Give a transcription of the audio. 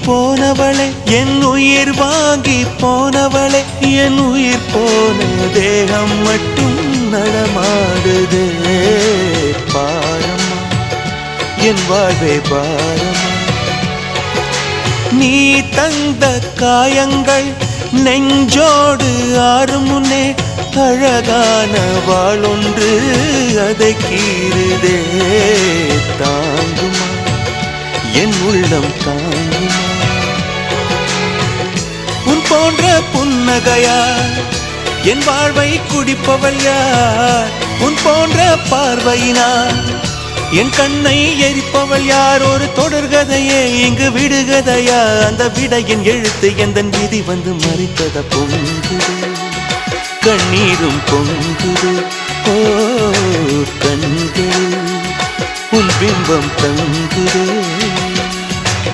போனவளே என் உயிர் வாங்கி போனவளே என் உயிர் போன தேகம் மட்டும் நடமாடுதே பாரம்மா என் வாழ்வே பாரம்மா நீ தந்த காயங்கள் நெஞ்சோடு ஆறும் முன்னே அழகான வாளொன்று அதை கீறுதே தாங்குமா என் உள்ளம் தாங்குமா உன் போன்ற புன்னகையார் என் வாழ்வை குடிப்பவள் யார் உன் போன்ற பார்வையினார் என் கண்ணை எரிப்பவள் யார் ஒரு தொடர்கதையே இங்கு விடுகதையா அந்த விடையின் எழுத்து எந்தன் விதி வந்து மறித்தத பொங்குது கண்ணீரும் பொங்குது ஓ கண்கள் உன் பிம்பம் தங்குது